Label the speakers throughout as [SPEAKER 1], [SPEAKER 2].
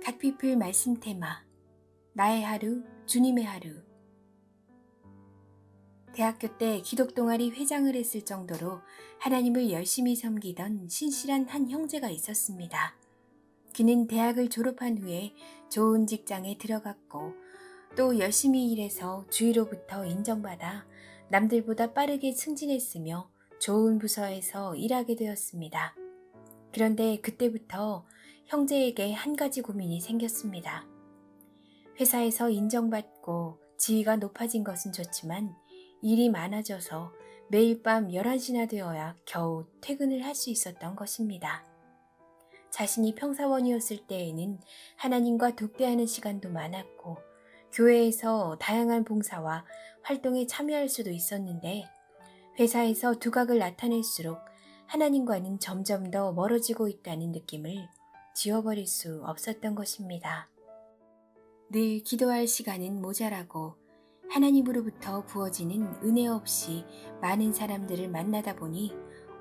[SPEAKER 1] 갓피플 말씀 테마 나의 하루, 주님의 하루. 대학교 때 기독동아리 회장을 했을 정도로 하나님을 열심히 섬기던 신실한 한 형제가 있었습니다. 그는 대학을 졸업한 후에 좋은 직장에 들어갔고 또 열심히 일해서 주위로부터 인정받아 남들보다 빠르게 승진했으며 좋은 부서에서 일하게 되었습니다. 그런데 그때부터 형제에게 한 가지 고민이 생겼습니다. 회사에서 인정받고 지위가 높아진 것은 좋지만 일이 많아져서 매일 밤 11시나 되어야 겨우 퇴근을 할 수 있었던 것입니다. 자신이 평사원이었을 때에는 하나님과 독대하는 시간도 많았고 교회에서 다양한 봉사와 활동에 참여할 수도 있었는데 회사에서 두각을 나타낼수록 하나님과는 점점 더 멀어지고 있다는 느낌을 지워버릴 수 없었던 것입니다. 늘 기도할 시간은 모자라고 하나님으로부터 부어지는 은혜 없이 많은 사람들을 만나다 보니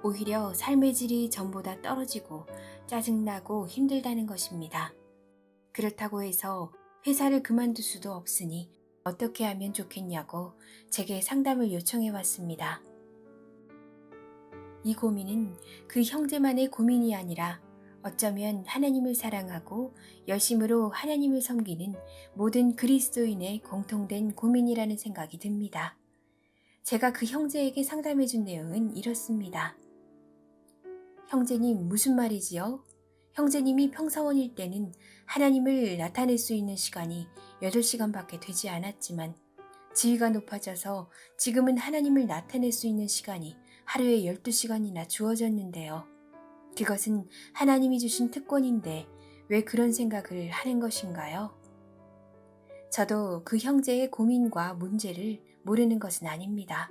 [SPEAKER 1] 오히려 삶의 질이 전보다 떨어지고 짜증나고 힘들다는 것입니다. 그렇다고 해서 회사를 그만둘 수도 없으니 어떻게 하면 좋겠냐고 제게 상담을 요청해 왔습니다. 이 고민은 그 형제만의 고민이 아니라 어쩌면 하나님을 사랑하고 열심으로 하나님을 섬기는 모든 그리스도인의 공통된 고민이라는 생각이 듭니다. 제가 그 형제에게 상담해 준 내용은 이렇습니다. 형제님, 무슨 말이지요? 형제님이 평사원일 때는 하나님을 나타낼 수 있는 시간이 8시간밖에 되지 않았지만 지위가 높아져서 지금은 하나님을 나타낼 수 있는 시간이 하루에 12시간이나 주어졌는데요. 그것은 하나님이 주신 특권인데 왜 그런 생각을 하는 것인가요? 저도 그 형제의 고민과 문제를 모르는 것은 아닙니다.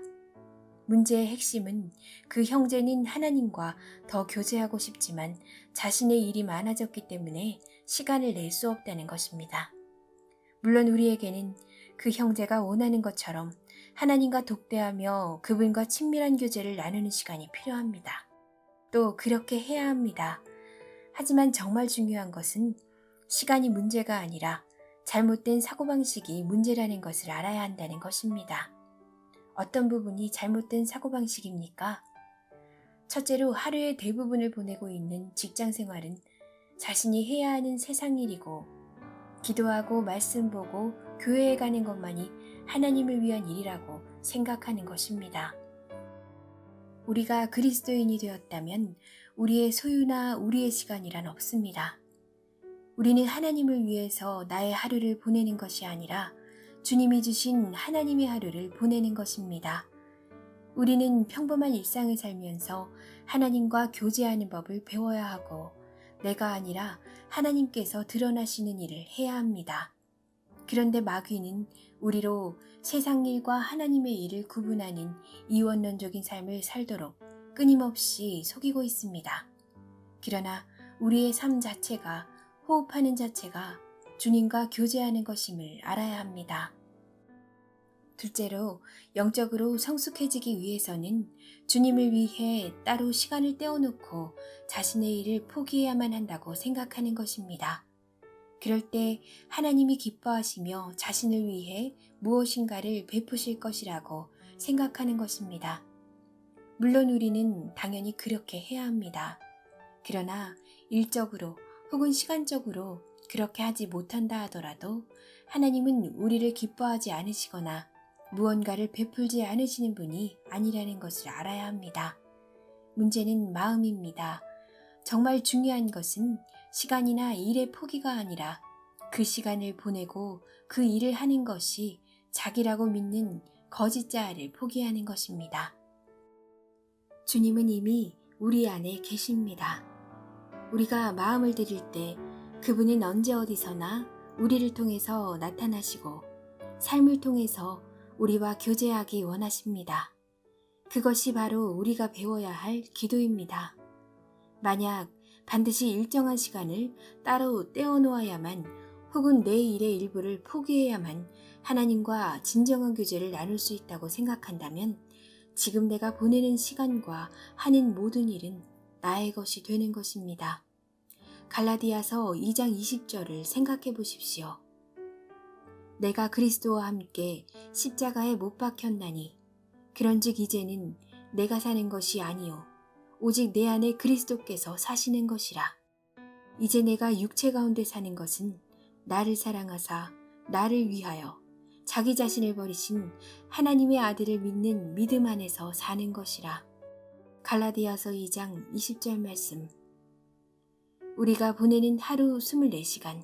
[SPEAKER 1] 문제의 핵심은 그 형제는 하나님과 더 교제하고 싶지만 자신의 일이 많아졌기 때문에 시간을 낼 수 없다는 것입니다. 물론 우리에게는 그 형제가 원하는 것처럼 하나님과 독대하며 그분과 친밀한 교제를 나누는 시간이 필요합니다. 또 그렇게 해야 합니다. 하지만 정말 중요한 것은 시간이 문제가 아니라 잘못된 사고방식이 문제라는 것을 알아야 한다는 것입니다. 어떤 부분이 잘못된 사고방식입니까? 첫째로 하루의 대부분을 보내고 있는 직장 생활은 자신이 해야 하는 세상 일이고 기도하고 말씀 보고 교회에 가는 것만이 하나님을 위한 일이라고 생각하는 것입니다. 우리가 그리스도인이 되었다면 우리의 소유나 우리의 시간이란 없습니다. 우리는 하나님을 위해서 나의 하루를 보내는 것이 아니라 주님이 주신 하나님의 하루를 보내는 것입니다. 우리는 평범한 일상을 살면서 하나님과 교제하는 법을 배워야 하고 내가 아니라 하나님께서 드러나시는 일을 해야 합니다. 그런데 마귀는 우리로 세상 일과 하나님의 일을 구분하는 이원론적인 삶을 살도록 끊임없이 속이고 있습니다. 그러나 우리의 삶 자체가 호흡하는 자체가 주님과 교제하는 것임을 알아야 합니다. 둘째로 영적으로 성숙해지기 위해서는 주님을 위해 따로 시간을 떼어놓고 자신의 일을 포기해야만 한다고 생각하는 것입니다. 그럴 때 하나님이 기뻐하시며 자신을 위해 무엇인가를 베푸실 것이라고 생각하는 것입니다. 물론 우리는 당연히 그렇게 해야 합니다. 그러나 일적으로 혹은 시간적으로 그렇게 하지 못한다 하더라도 하나님은 우리를 기뻐하지 않으시거나 무언가를 베풀지 않으시는 분이 아니라는 것을 알아야 합니다. 문제는 마음입니다. 정말 중요한 것은 시간이나 일의 포기가 아니라 그 시간을 보내고 그 일을 하는 것이 자기라고 믿는 거짓 자아를 포기하는 것입니다. 주님은 이미 우리 안에 계십니다. 우리가 마음을 드릴 때 그분은 언제 어디서나 우리를 통해서 나타나시고 삶을 통해서 우리와 교제하기 원하십니다. 그것이 바로 우리가 배워야 할 기도입니다. 만약 반드시 일정한 시간을 따로 떼어놓아야만 혹은 내 일의 일부를 포기해야만 하나님과 진정한 교제를 나눌 수 있다고 생각한다면 지금 내가 보내는 시간과 하는 모든 일은 나의 것이 되는 것입니다. 갈라디아서 2장 20절을 생각해 보십시오. 내가 그리스도와 함께 십자가에 못 박혔나니 그런즉 이제는 내가 사는 것이 아니요 오직 내 안에 그리스도께서 사시는 것이라. 이제 내가 육체 가운데 사는 것은 나를 사랑하사 나를 위하여 자기 자신을 버리신 하나님의 아들을 믿는 믿음 안에서 사는 것이라. 갈라디아서 2장 20절 말씀. 우리가 보내는 하루 24시간,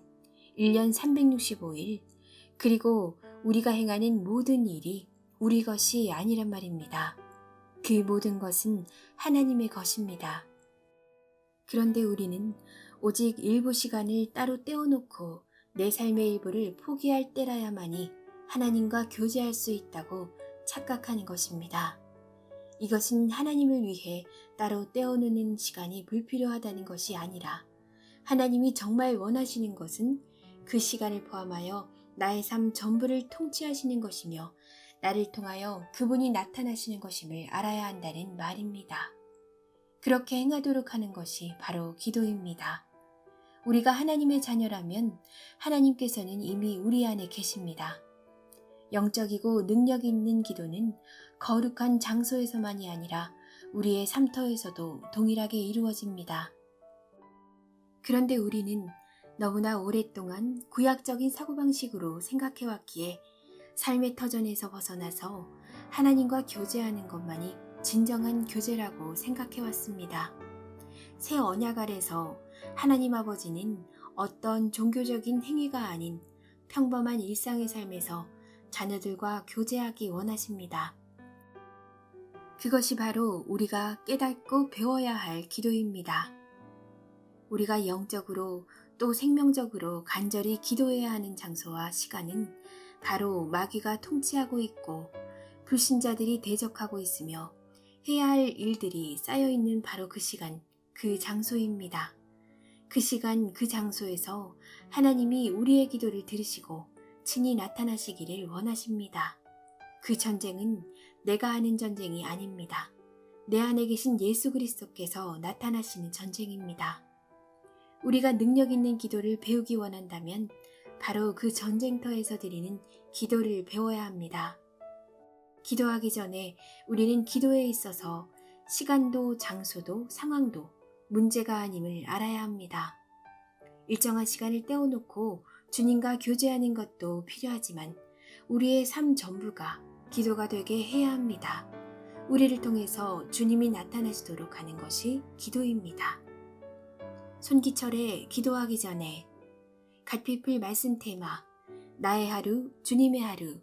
[SPEAKER 1] 1년 365일, 그리고 우리가 행하는 모든 일이 우리 것이 아니란 말입니다. 그 모든 것은 하나님의 것입니다. 그런데 우리는 오직 일부 시간을 따로 떼어놓고 내 삶의 일부를 포기할 때라야만이 하나님과 교제할 수 있다고 착각하는 것입니다. 이것은 하나님을 위해 따로 떼어놓는 시간이 불필요하다는 것이 아니라 하나님이 정말 원하시는 것은 그 시간을 포함하여 나의 삶 전부를 통치하시는 것이며 나를 통하여 그분이 나타나시는 것임을 알아야 한다는 말입니다. 그렇게 행하도록 하는 것이 바로 기도입니다. 우리가 하나님의 자녀라면 하나님께서는 이미 우리 안에 계십니다. 영적이고 능력 있는 기도는 거룩한 장소에서만이 아니라 우리의 삶터에서도 동일하게 이루어집니다. 그런데 우리는 너무나 오랫동안 구약적인 사고방식으로 생각해왔기에 삶의 터전에서 벗어나서 하나님과 교제하는 것만이 진정한 교제라고 생각해왔습니다. 새 언약 아래서 하나님 아버지는 어떤 종교적인 행위가 아닌 평범한 일상의 삶에서 자녀들과 교제하기 원하십니다. 그것이 바로 우리가 깨닫고 배워야 할 기도입니다. 우리가 영적으로 또 생명적으로 간절히 기도해야 하는 장소와 시간은 바로 마귀가 통치하고 있고 불신자들이 대적하고 있으며 해야 할 일들이 쌓여있는 바로 그 시간, 그 장소입니다. 그 시간, 그 장소에서 하나님이 우리의 기도를 들으시고 친히 나타나시기를 원하십니다. 그 전쟁은 내가 하는 전쟁이 아닙니다. 내 안에 계신 예수 그리스도께서 나타나시는 전쟁입니다. 우리가 능력 있는 기도를 배우기 원한다면 바로 그 전쟁터에서 드리는 기도를 배워야 합니다. 기도하기 전에 우리는 기도에 있어서 시간도 장소도 상황도 문제가 아님을 알아야 합니다. 일정한 시간을 떼어놓고 주님과 교제하는 것도 필요하지만 우리의 삶 전부가 기도가 되게 해야 합니다. 우리를 통해서 주님이 나타나시도록 하는 것이 기도입니다. 손기철에 기도하기 전에 갓피플 말씀 테마 나의 하루 주님의 하루